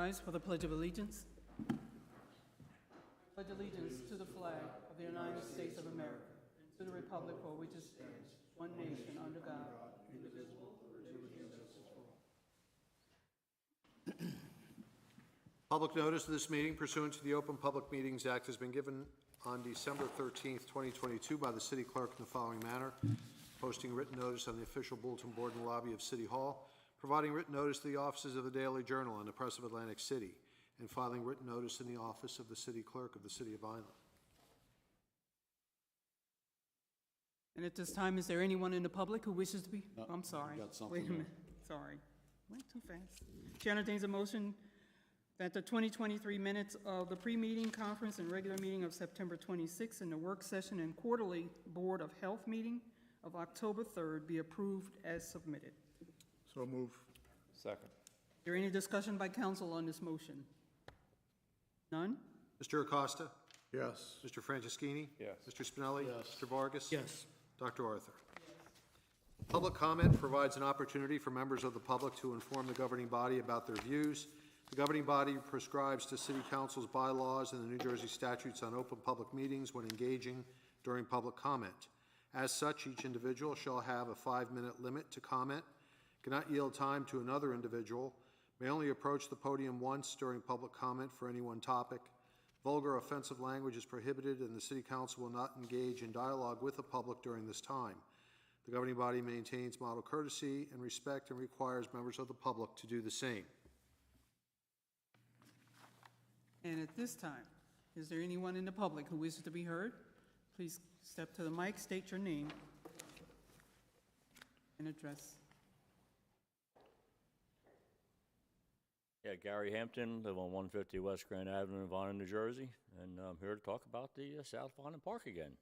rise for the Pledge of Allegiance. Pledge allegiance to the flag of the United States of America and to the republic for which it stands, one nation under God, indivisible, with liberty and justice for all. Public notice of this meeting pursuant to the Open Public Meetings Act has been given on December 13th, 2022 by the city clerk in the following manner: posting written notice on the official bulletin board in the lobby of City Hall, providing written notice to the offices of the Daily Journal and the Press of Atlantic City, and filing written notice in the office of the city clerk of the city of Vineland. And at this time, is there anyone in the public who wishes to be? I'm sorry. got something Wait a minute. Sorry. Went too fast. Chair entertains a motion that the 2023 minutes of the pre-meeting conference and regular meeting of September 26th and the work session and quarterly Board of Health meeting of October 3rd be approved as submitted. So move. Second. Is there any discussion by council on this motion? None? Mr. Acosta? Yes. Mr. Franceschini? Yes. Mr. Spinelli? Yes. Mr. Vargas? Yes. Dr. Arthur? Public comment provides an opportunity for members of the public to inform the governing body about their views. The governing body prescribes to City Council's bylaws and the New Jersey statutes on open public meetings when engaging during public comment. As such, each individual shall have a 5-minute limit to comment, cannot yield time to another individual, may only approach the podium once during public comment for any one topic. Vulgar offensive language is prohibited, and the City Council will not engage in dialogue with the public during this time. The governing body maintains model courtesy and respect and requires members of the public to do the same. And at this time, is there anyone in the public who wishes to be heard? Please step to the mic, state your name, and address. Yeah, Gary Hampton, live on 150 West Grand Avenue in Vineland, New Jersey, and I'm here to talk about the South Vineland Park again.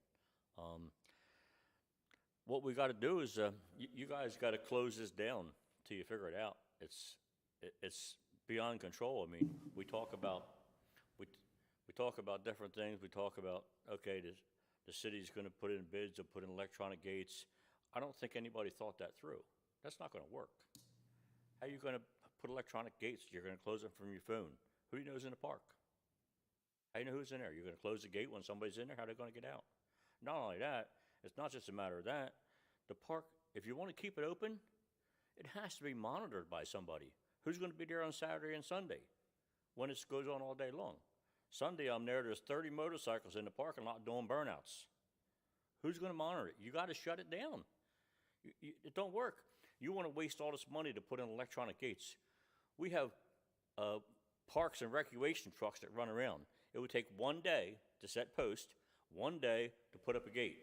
What we got to do is, you guys got to close this down till you figure it out. It's beyond control. I mean, we talk about different things. We talk about, okay, the city's going to put in bids to put in electronic gates. I don't think anybody thought that through. That's not going to work. How are you going to put electronic gates? You're going to close them from your phone. Who do you know is in the park? How do you know who's in there? You're going to close the gate when somebody's in there? How are they going to get out? Not only that, it's not just a matter of that. The park, if you want to keep it open, it has to be monitored by somebody. Who's going to be there on Saturday and Sunday when it goes on all day long? Sunday, I'm there, there's 30 motorcycles in the parking lot doing burnouts. Who's going to monitor it? You got to shut it down. It don't work. You want to waste all this money to put in electronic gates. We have parks and recreation trucks that run around. It would take one day to set post, one day to put up a gate.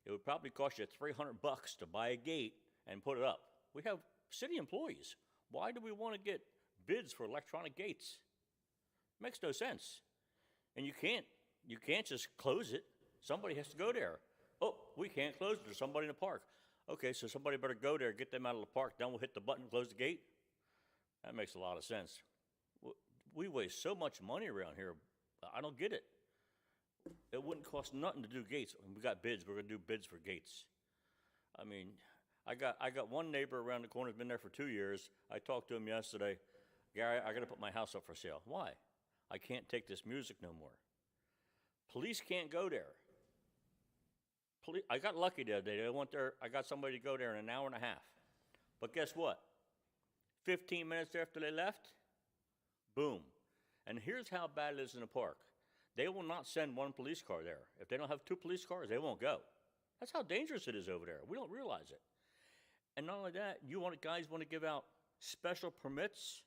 It would probably cost you $300 to buy a gate and put it up. We have city employees. Why do we want to get bids for electronic gates? Makes no sense. And you can't just close it. Somebody has to go there. Oh, we can't close it. There's somebody in the park. Okay, so somebody better go there, get them out of the park, then we'll hit the button, close the gate. That makes a lot of sense. We waste so much money around here. I don't get it. It wouldn't cost nothing to do gates. We got bids. We're going to do bids for gates. I mean, I got one neighbor around the corner who's been there for 2 years. I talked to him yesterday. Gary, I got to put my house up for sale. Why? I can't take this music no more. Police can't go there. I got lucky the other day. I got somebody to go there in an hour and a half. But guess what? 15 minutes after they left, boom. And here's how bad it is in the park. They will not send one police car there. If they don't have 2 police cars, they won't go. That's how dangerous it is over there. We don't realize it. And not only that, guys want to give out special permits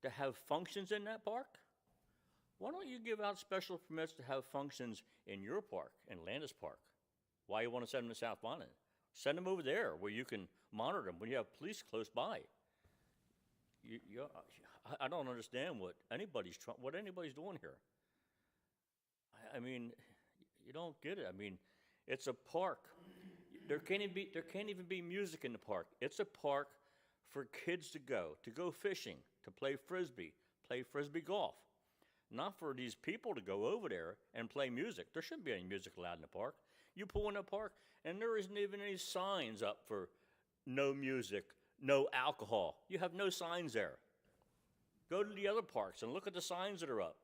to have functions in that park? Why don't you give out special permits to have functions in your park, in Landis Park? Why you want to send them to South Vineland? Send them over there where you can monitor them when you have police close by. I don't understand what anybody's doing here. I mean, you don't get it. I mean, it's a park. There can't even be music in the park. It's a park for kids to go fishing, to play frisbee golf. Not for these people to go over there and play music. There shouldn't be any music allowed in the park. You pull in the park, and there isn't even any signs up for no music, no alcohol. You have no signs there. Go to the other parks and look at the signs that are up.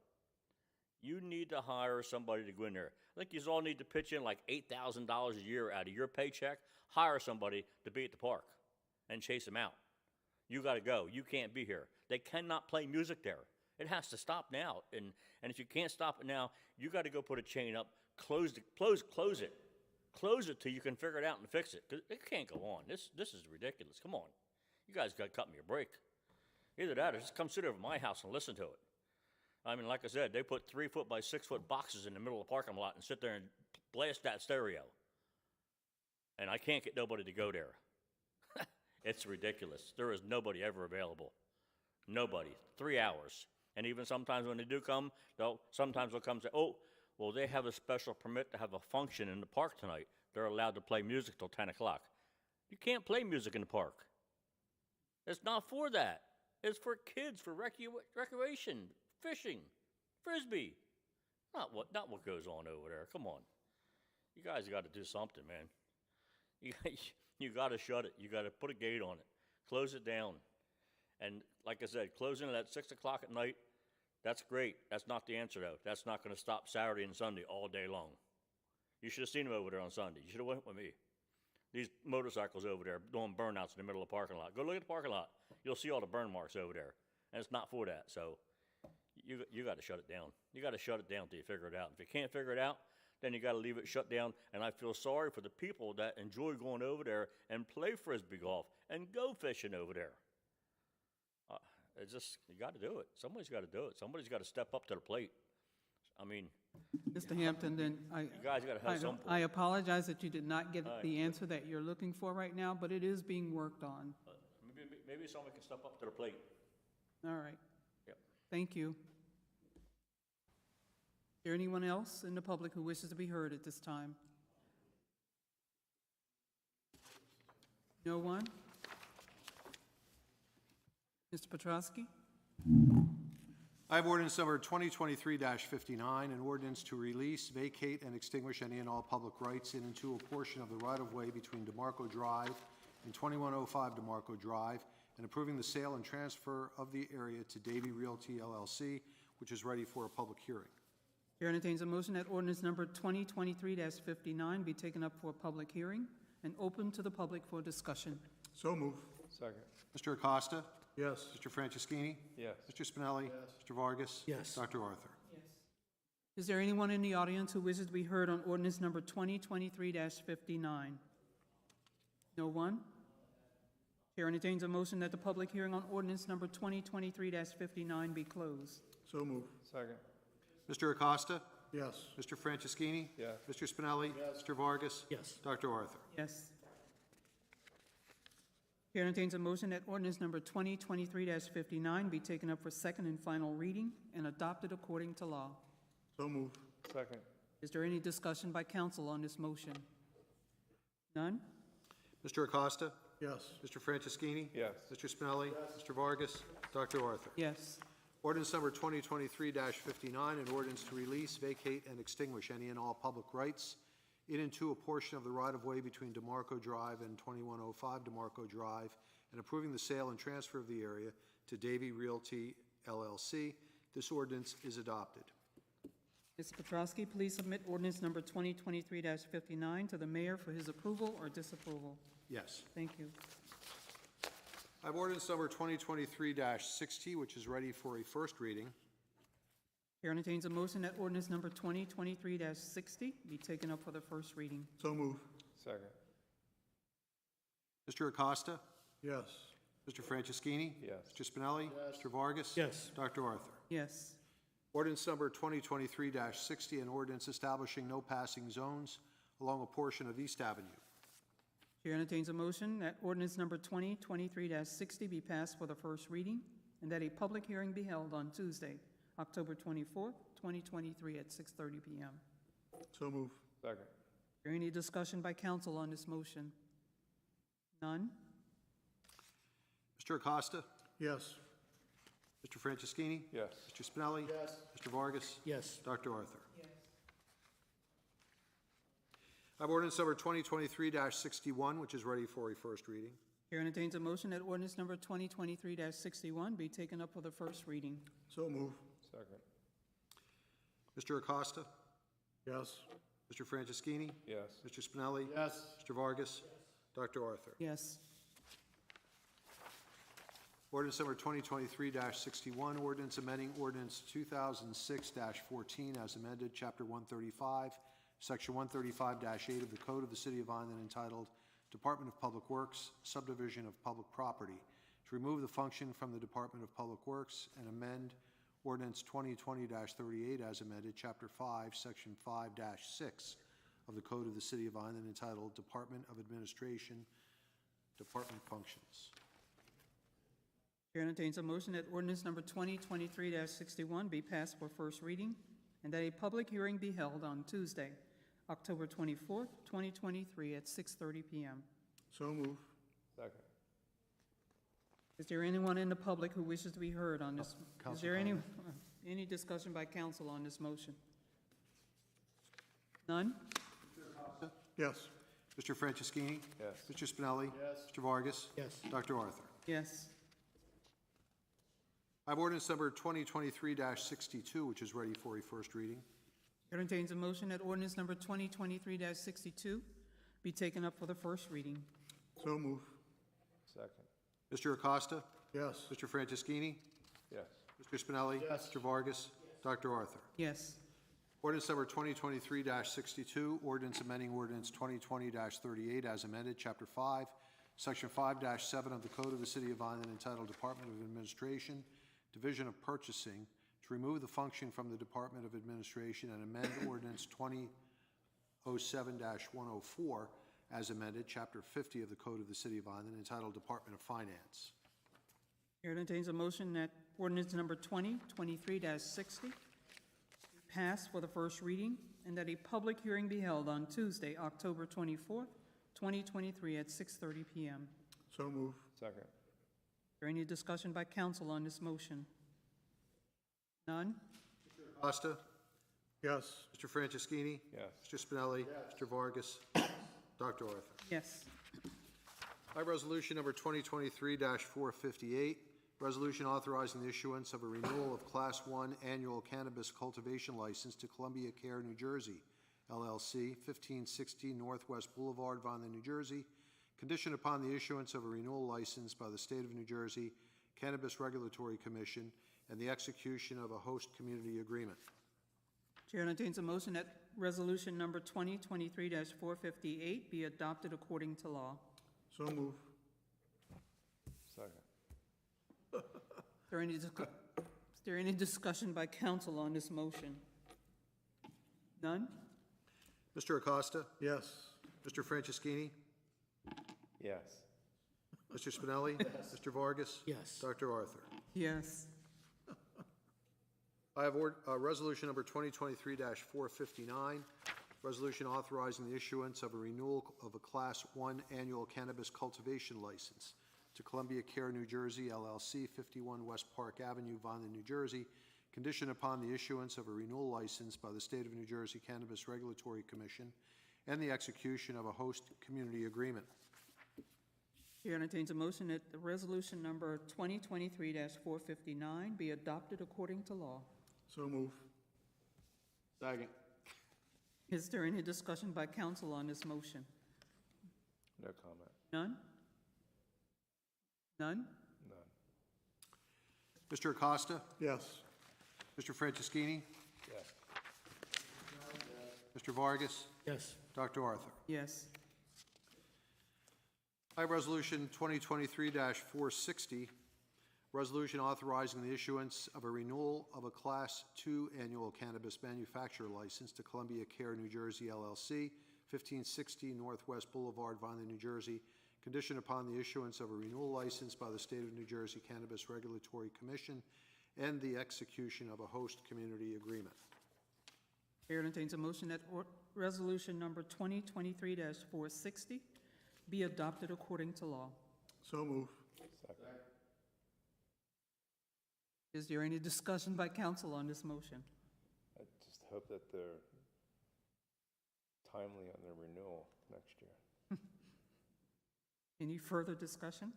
You need to hire somebody to go in there. I think you all need to pitch in like $8,000 a year out of your paycheck. Hire somebody to be at the park and chase them out. You got to go. You can't be here. They cannot play music there. It has to stop now. And if you can't stop it now, you got to go put a chain up, close it. Close it till you can figure it out and fix it. 'Cause it can't go on. This is ridiculous. Come on. You guys got to cut me a break. Either that or just come sit over at my house and listen to it. I mean, like I said, they put 3-foot by 6-foot boxes in the middle of the parking lot and sit there and blast that stereo. And I can't get nobody to go there. It's ridiculous. There is nobody ever available. Nobody. 3 hours. And even sometimes when they do come, sometimes they'll come and say, oh, well, they have a special permit to have a function in the park tonight. They're allowed to play music till 10 o'clock. You can't play music in the park. It's not for that. It's for kids, for recreation, fishing, frisbee. Not what goes on over there. Come on. You guys got to do something, man. You got to shut it. You got to put a gate on it. Close it down. And like I said, closing it at 6 o'clock at night, that's great. That's not the answer, though. That's not going to stop Saturday and Sunday all day long. You should have seen them over there on Sunday. You should have went with me. These motorcycles over there doing burnouts in the middle of the parking lot. Go look at the parking lot. You'll see all the burn marks over there. And it's not for that. So you got to shut it down. You got to shut it down until you figure it out. If you can't figure it out, then you got to leave it shut down. And I feel sorry for the people that enjoy going over there and play frisbee golf and go fishing over there. It's just, you got to do it. Somebody's got to do it. Somebody's got to step up to the plate. I mean, Mr. Hampton, then you guys got to have some. I apologize that you did not get the answer that you're looking for right now, but it is being worked on. Maybe someone can step up to the plate. All right. Yep. Thank you. Is there anyone else in the public who wishes to be heard at this time? No one? Mr. Petrosky? I have ordinance number 2023-59, an ordinance to release, vacate, and extinguish any and all public rights in and to a portion of the right-of-way between DeMarco Drive and 2105 DeMarco Drive, and approving the sale and transfer of the area to Davy Realty LLC, which is ready for a public hearing. Chair entertains a motion that ordinance number 2023-59 be taken up for a public hearing and open to the public for discussion. So move. Second. Mr. Acosta? Yes. Mr. Franceschini? Yes. Mr. Spinelli? Yes. Mr. Vargas? Yes. Dr. Arthur? Is there anyone in the audience who wishes to be heard on ordinance number 2023-59? No one? Chair entertains a motion that the public hearing on ordinance number 2023-59 be closed. So move. Second. Mr. Acosta? Yes. Mr. Franceschini? Yes. Mr. Spinelli? Yes. Mr. Vargas? Yes. Dr. Arthur? Yes. Chair entertains a motion that ordinance number 2023-59 be taken up for second and final reading and adopted according to law. So move. Second. Is there any discussion by council on this motion? None? Mr. Acosta? Yes. Mr. Franceschini? Yes. Mr. Spinelli? Mr. Vargas? Dr. Arthur? Yes. Ordinance number 2023-59, an ordinance to release, vacate, and extinguish any and all public rights in and to a portion of the right-of-way between DeMarco Drive and 2105 DeMarco Drive, and approving the sale and transfer of the area to Davy Realty LLC. This ordinance is adopted. Mr. Petrosky, please submit ordinance number 2023-59 to the mayor for his approval or disapproval. Yes. Thank you. I have ordinance number 2023-60, which is ready for a first reading. Chair entertains a motion that ordinance number 2023-60 be taken up for the first reading. So move. Second. Mr. Acosta? Yes. Mr. Franceschini? Yes. Mr. Spinelli? Yes. Mr. Vargas? Yes. Dr. Arthur? Yes. Ordinance number 2023-60, an ordinance establishing no passing zones along a portion of East Avenue. Chair entertains a motion that ordinance number 2023-60 be passed for the first reading and that a public hearing be held on Tuesday, October 24th, 2023 at 6:30 p.m. So move. Second. Is there any discussion by council on this motion? None? Mr. Acosta? Yes. Mr. Franceschini? Yes. Mr. Spinelli? Yes. Mr. Vargas? Yes. Dr. Arthur? I have ordinance number 2023-61, which is ready for a first reading. Chair entertains a motion that ordinance number 2023-61 be taken up for the first reading. So move. Second. Mr. Acosta? Yes. Mr. Franceschini? Yes. Mr. Spinelli? Yes. Mr. Vargas? Dr. Arthur? Yes. Ordinance number 2023-61, ordinance amending ordinance 2006-14 as amended, Chapter 135, Section 135-8 of the Code of the City of Vineland entitled Department of Public Works, Subdivision of Public Property, to remove the function from the Department of Public Works and amend ordinance 2020-38 as amended, Chapter 5, Section 5-6 of the Code of the City of Vineland entitled Department of Administration, Department Functions. Chair entertains a motion that ordinance number 2023-61 be passed for first reading and that a public hearing be held on Tuesday, October 24th, 2023 at 6:30 p.m. So move. Second. Is there anyone in the public who wishes to be heard on this? Is Council there any discussion by council on this motion? None? Yes. Mr. Franceschini? Yes. Mr. Spinelli? Yes. Mr. Vargas? Yes. Dr. Arthur? Yes. I have ordinance number 2023-62, which is ready for a first reading. Chair entertains a motion that ordinance number 2023-62 be taken up for the first reading. So move. Second. Mr. Acosta? Yes. Mr. Franceschini? Yes. Mr. Spinelli? Yes. Mr. Vargas? Dr. Arthur? Yes. Ordinance number 2023-62, ordinance amending ordinance 2020-38 as amended, Chapter 5, Section 5-7 of the Code of the City of Vineland entitled Department of Administration, Division of Purchasing, to remove the function from the Department of Administration and amend ordinance 2007-104 as amended, Chapter 50 of the Code of the City of Vineland entitled Department of Finance. Chair entertains a motion that ordinance number 2023-60 passed for the first reading and that a public hearing be held on Tuesday, October 24th, 2023 at 6:30 p.m. So move. Second. Is there any discussion by council on this motion? None? Acosta? Yes. Mr. Franceschini? Yes. Mr. Spinelli? Mr. Vargas? Dr. Arthur? Yes. I have resolution number 2023-458, resolution authorizing the issuance of a renewal of Class 1 annual cannabis cultivation license to Columbia Care, New Jersey, LLC, 1560 Northwest Boulevard, Vineland, New Jersey, conditioned upon the issuance of a renewal license by the State of New Jersey Cannabis Regulatory Commission and the execution of a host community agreement. Chair entertains a motion that resolution number 2023-458 be adopted according to law. So move. Second. Is there any discussion by council on this motion? None? Mr. Acosta? Yes. Mr. Franceschini? Yes. Mr. Spinelli? Mr. Vargas? Yes. Dr. Arthur? Yes. I have resolution number 2023-459, resolution authorizing the issuance of a renewal of a Class 1 annual cannabis cultivation license to Columbia Care, New Jersey, LLC, 51 West Park Avenue, Vineland, New Jersey, conditioned upon the issuance of a renewal license by the State of New Jersey Cannabis Regulatory Commission and the execution of a host community agreement. Chair entertains a motion that the resolution number 2023-459 be adopted according to law. So move. Second. Is there any discussion by council on this motion? No comment. None? None? None. Mr. Acosta? Yes. Mr. Franceschini? Yes. Mr. Vargas? Yes. Dr. Arthur? Yes. I have resolution 2023-460, resolution authorizing the issuance of a renewal of a Class 2 annual cannabis manufacturer license to Columbia Care, New Jersey, LLC, 1560 Northwest Boulevard, Vineland, New Jersey, conditioned upon the issuance of a renewal license by the State of New Jersey Cannabis Regulatory Commission and the execution of a host community agreement. Chair entertains a motion that resolution number 2023-460 be adopted according to law. So move. Second. Is there any discussion by council on this motion? I just hope that they're timely on their renewal next year. Any further discussion?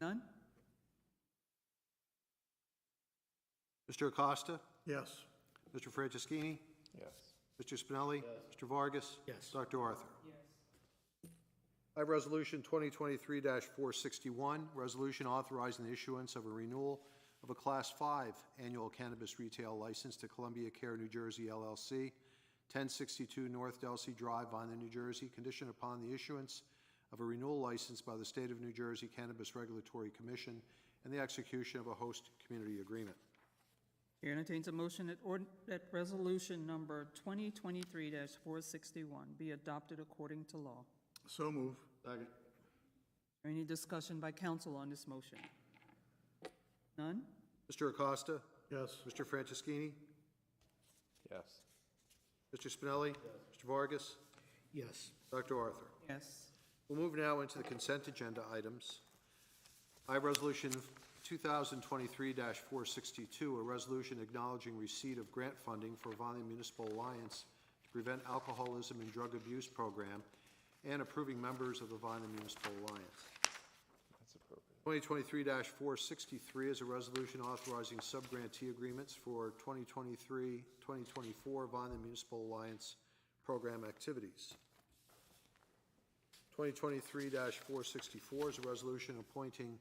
None? Mr. Acosta? Yes. Mr. Franceschini? Yes. Mr. Spinelli? Mr. Vargas? Yes. Dr. Arthur? Yes. I have Resolution 2023-461, resolution authorizing the issuance of a renewal of a Class 5 annual cannabis retail license to Columbia Care New Jersey LLC, 1062 North Delsey Drive, Vineland, New Jersey, conditioned upon the issuance of a renewal license by the State of New Jersey Cannabis Regulatory Commission and the execution of a host community agreement. Chair entertains a motion that resolution number 2023-461 be adopted according to law. So move. Second. Any discussion by council on this motion? None? Mr. Acosta? Yes. Mr. Franceschini? Yes. Mr. Spinelli? Mr. Vargas? Yes. Dr. Arthur? Yes. We'll move now into the consent agenda items. I have Resolution 2023-462, a resolution acknowledging receipt of grant funding for Vineland Municipal Alliance to Prevent Alcoholism and Drug Abuse Program and approving members of the Vineland Municipal Alliance. That's appropriate. 2023-463 is a resolution authorizing sub-grantee agreements for 2023-2024 Vineland Municipal Alliance program activities. 2023-464 is a resolution appointing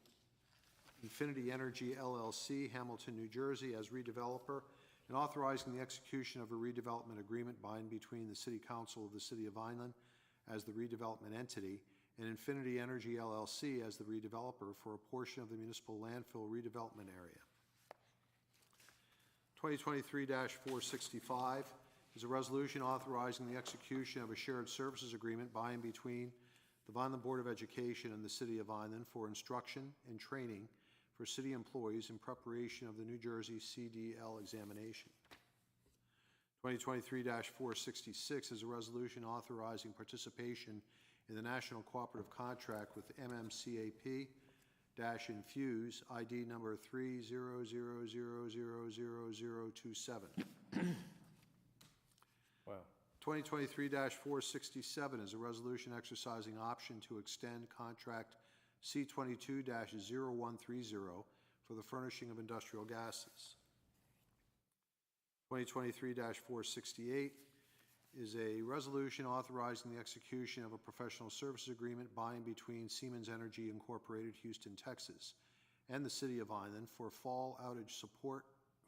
Infinity Energy LLC, Hamilton, New Jersey, as redeveloper and authorizing the execution of a redevelopment agreement by and between the City Council of the City of Vineland as the redevelopment entity and Infinity Energy LLC as the redeveloper for a portion of the municipal landfill redevelopment area. 2023-465 is a resolution authorizing the execution of a shared services agreement by and between the Vineland Board of Education and the City of Vineland for instruction and training for city employees in preparation of the New Jersey CDL examination. 2023-466 is a resolution authorizing participation in the National Cooperative Contract with MMCAP-Infuse ID number 300000027. Wow. 2023-467 is a resolution exercising option to extend contract C22-0130 for the furnishing of industrial gases. 2023-468 is a resolution authorizing the execution of a professional services agreement by and between Siemens Energy Incorporated, Houston, Texas, and the City of Vineland for fall outage support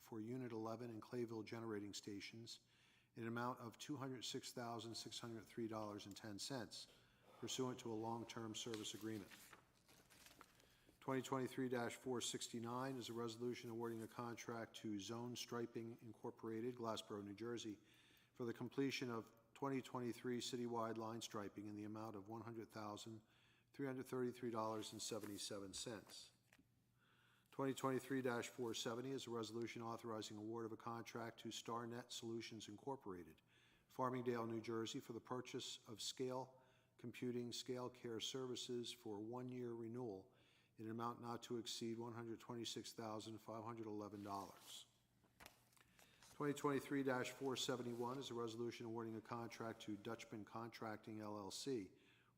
for Unit 11 and Clayville generating stations in an amount of $206,603.10 pursuant to a long-term service agreement. 2023-469 is a resolution awarding a contract to Zone Striping Incorporated, Glassboro, New Jersey, for the completion of 2023 citywide line striping in the amount of $100,333.77. 2023-470 is a resolution authorizing award of a contract to StarNet Solutions Incorporated, Farmingdale, New Jersey, for the purchase of Scale Computing Scale Care Services for a one-year renewal in an amount not to exceed $126,511. 2023-471 is a resolution awarding a contract to Dutchman Contracting LLC,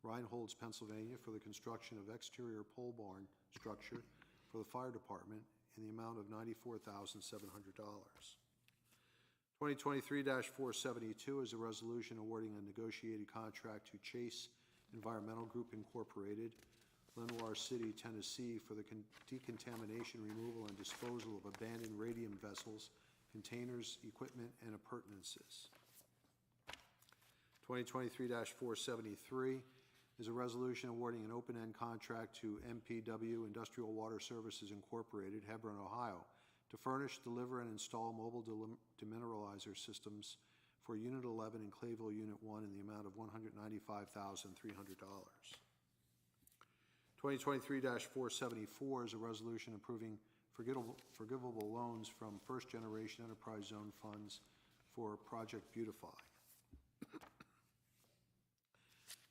Reinholds, Pennsylvania, for the construction of exterior pole barn structure for the fire department in the amount of $94,700. 2023-472 is a resolution awarding a negotiated contract to Chase Environmental Group Incorporated, Lenoir City, Tennessee, for the decontamination, removal, and disposal of abandoned radium vessels, containers, equipment, and appurtenances. 2023-473 is a resolution awarding an open-end contract to MPW Industrial Water Services Incorporated, Hebron, Ohio, to furnish, deliver, and install mobile demineralizer systems for Unit 11 and Clayville Unit 1 in the amount of $195,300. 2023-474 is a resolution approving forgivable loans from First Generation Enterprise Zone funds for Project Beautify.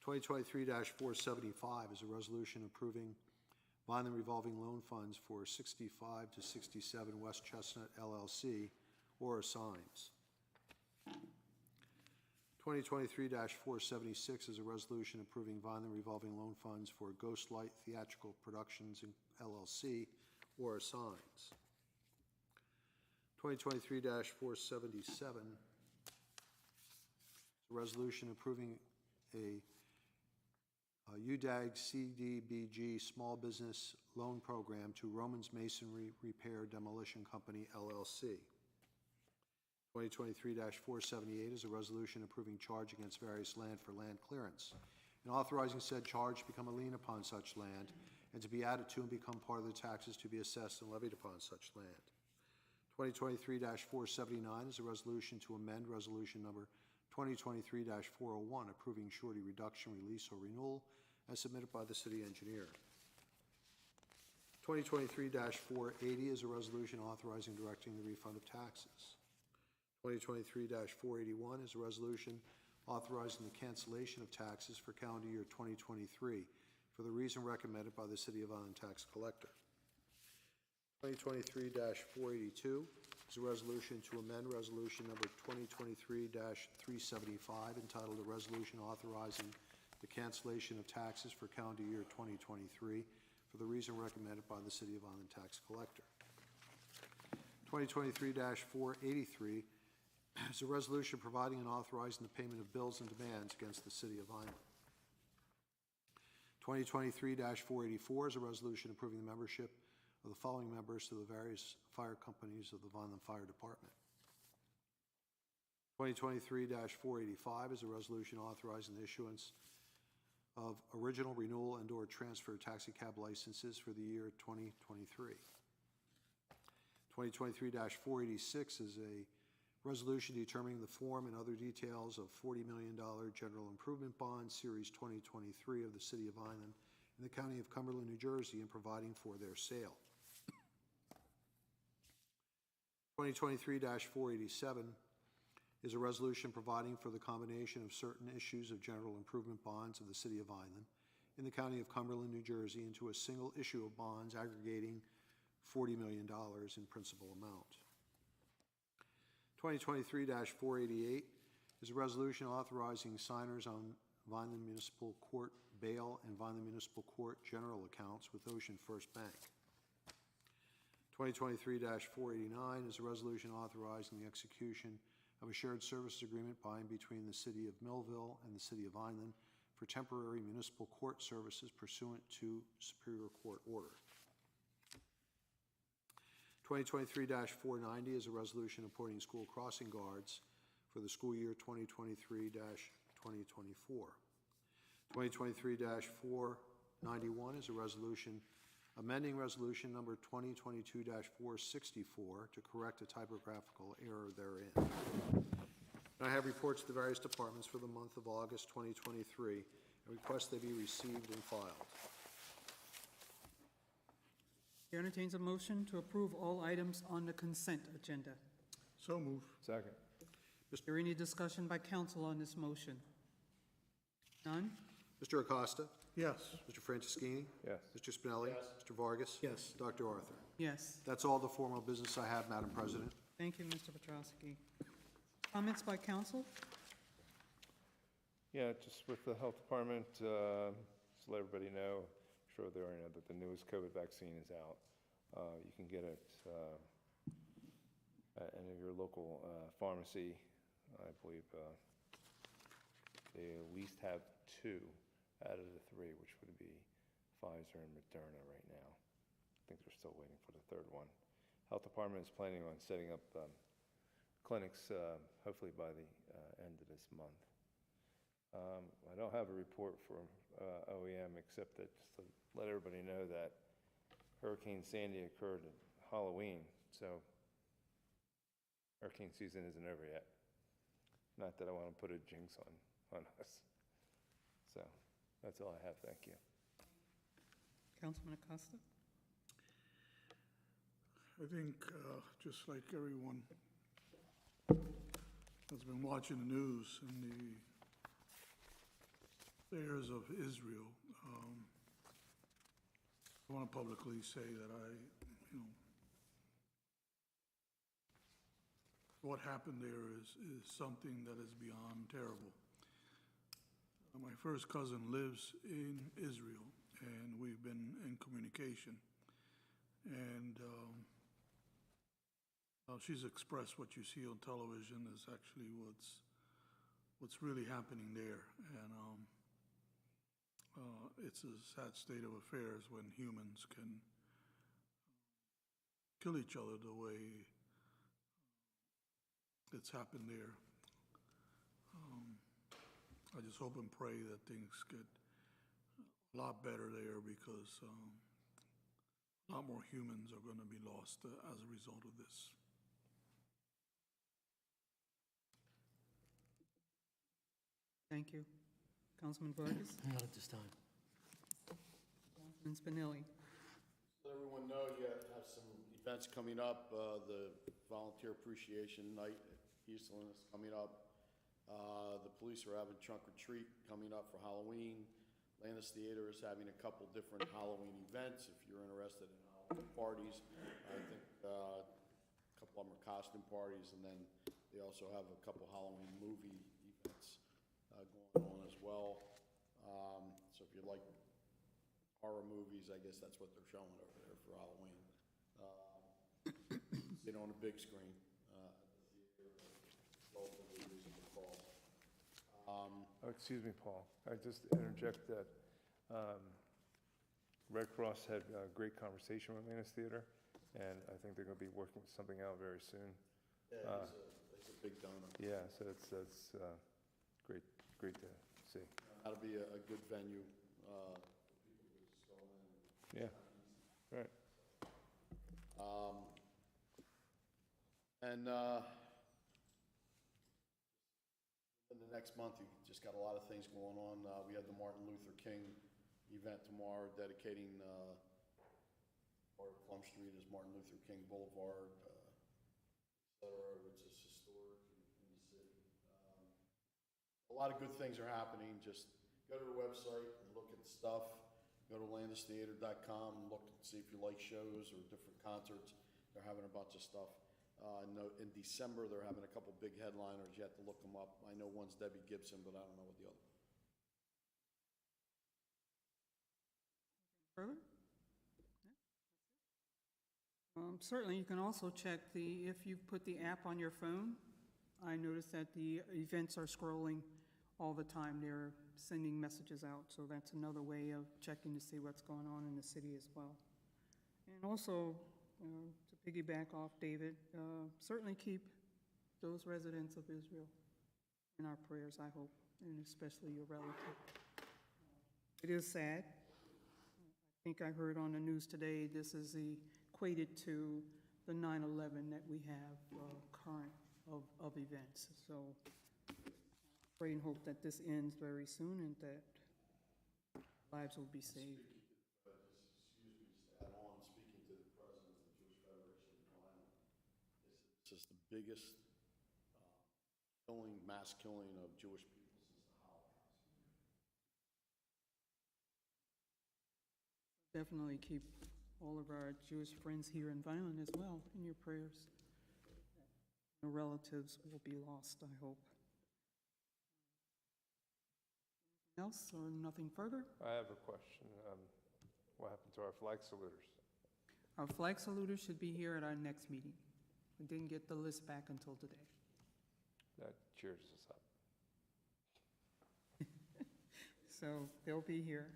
2023-475 is a resolution approving Vineland revolving loan funds for 65 to 67 West Chestnut LLC or assigns. 2023-476 is a resolution approving Vineland revolving loan funds for Ghostlight Theatrical Productions LLC or assigns. 2023-477 a resolution approving a UDAG CDBG Small Business Loan Program to Romans Masonry Repair Demolition Company, LLC. 2023-478 is a resolution approving charge against various land for land clearance and authorizing said charge to become a lien upon such land and to be added to and become part of the taxes to be assessed and levied upon such land. 2023-479 is a resolution to amend resolution number 2023-401 approving surety reduction, release, or renewal as submitted by the city engineer. 2023-480 is a resolution authorizing and directing the refund of taxes. 2023-481 is a resolution authorizing the cancellation of taxes for calendar year 2023 for the reason recommended by the City of Vineland Tax Collector. 2023-482 is a resolution to amend resolution number 2023-375 entitled a resolution authorizing the cancellation of taxes for calendar year 2023 for the reason recommended by the City of Vineland Tax Collector. 2023-483 is a resolution providing and authorizing the payment of bills and demands against the City of Vineland. 2023-484 is a resolution approving the membership of the following members to the various fire companies of the Vineland Fire Department. 2023-485 is a resolution authorizing the issuance of original renewal and/or transfer taxi cab licenses for the year 2023. 2023-486 is a resolution determining the form and other details of $40 million General Improvement Bond Series 2023 of the City of Vineland in the County of Cumberland, New Jersey, and providing for their sale. 2023-487 is a resolution providing for the combination of certain issues of General Improvement Bonds of the City of Vineland in the County of Cumberland, New Jersey, into a single issue of bonds aggregating $40 million in principal amount. 2023-488 is a resolution authorizing signers on Vineland Municipal Court bail and Vineland Municipal Court general accounts with Ocean First Bank. 2023-489 is a resolution authorizing the execution of a shared services agreement by and between the City of Millville and the City of Vineland for temporary municipal court services pursuant to Superior Court order. 2023-490 is a resolution appointing school crossing guards for the school year 2023-2024. 2023-491 is a resolution amending resolution number 2022-464 to correct a typographical error therein. And I have reports to the various departments for the month of August 2023 and request they be received and filed. Chair entertains a motion to approve all items on the consent agenda. So move. Second. Is there any discussion by council on this motion? None? Mr. Acosta? Yes. Mr. Franceschini? Yes. Mr. Spinelli? Yes. Mr. Vargas? Yes. Dr. Arthur? Yes. That's all the formal business I have, Madam President. Thank you, Mr. Petrowski. Comments by council? Yeah, just with the health department, just to let everybody know, I'm sure they already know that the newest COVID vaccine is out. You can get it at any of your local pharmacy. I believe they at least have 2 out of the 3, which would be Pfizer and Moderna right now. I think they're still waiting for the 3rd one. Health department is planning on setting up clinics hopefully by the end of this month. I don't have a report for OEM except that just to let everybody know that Hurricane Sandy occurred at Halloween, so hurricane season isn't over yet. Not that I want to put a jinx on us. So that's all I have. Thank you. Councilman Acosta? I think, just like everyone has been watching the news and the affairs of Israel, I want to publicly say that I what happened there is something that is beyond terrible. My first cousin lives in Israel, and we've been in communication. And she's expressed what you see on television is actually what's really happening there. And it's a sad state of affairs when humans can kill each other the way it's happened there. I just hope and pray that things get a lot better there, because a lot more humans are going to be lost as a result of this. Thank you. Councilman Vargas? Not at this time. Councilman Spinelli? Let everyone know you have some events coming up. The Volunteer Appreciation Night at Eastland is coming up. The police are having trunk or treat coming up for Halloween. Landis Theater is having a couple different Halloween events. If you're interested in Halloween parties, I think a couple of them are costume parties, and then they also have a couple Halloween movie events going on as well. So if you like horror movies, I guess that's what they're showing over there for Halloween. See it on a big screen at the theater, relatively reasonable cost. Oh, excuse me, Paul. I just interject that Red Cross had a great conversation with Landis Theater, and I think they're going to be working something out very soon. Yeah, it's a big donor. Yeah, so that's great to see. That'll be a good venue for people to just go in. Yeah, right. And in the next month, you just got a lot of things going on. We have the Martin Luther King event tomorrow, dedicating part of Plum Street as Martin Luther King Boulevard, et cetera, which is historic in the city. A lot of good things are happening. Just go to the website and look at stuff. Go to landistheater.com and look and see if you like shows or different concerts. They're having a bunch of stuff. In December, they're having a couple big headliners. You have to look them up. I know one's Debbie Gibson, but I don't know what the other one. Further? Certainly, you can also check if you've put the app on your phone. I noticed that the events are scrolling all the time. They're sending messages out, so that's another way of checking to see what's going on in the city as well. And also, to piggyback off David, certainly keep those residents of Israel in our prayers, I hope, and especially your relative. It is sad. I think I heard on the news today, this is equated to the 9/11 that we have current of events. So pray and hope that this ends very soon and that lives will be saved. Excuse me, just to add on, speaking to the president of the Jewish Federation of Vineland, this is the biggest mass killing of Jewish people since the Holocaust. Definitely keep all of our Jewish friends here in Vineland as well in your prayers. No relatives will be lost, I hope. Anything else or nothing further? I have a question. What happened to our flag saluters? Our flag saluters should be here at our next meeting. We didn't get the list back until today. That cheers us up. So they'll be here.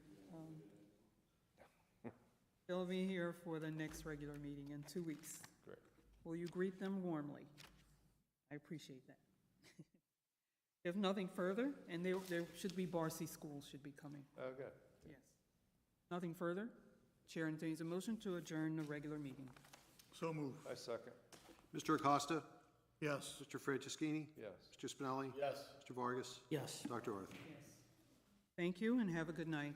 They'll be here for the next regular meeting in 2 weeks. Great. Will you greet them warmly? I appreciate that. If nothing further, and there should be Barcy schools should be coming. Oh, good. Yes. Nothing further? Chair entertains a motion to adjourn the regular meeting. So move. I second. Mr. Acosta? Yes. Mr. Franceschini? Yes. Mr. Spinelli? Yes. Mr. Vargas? Yes. Dr. Arthur? Thank you and have a good night.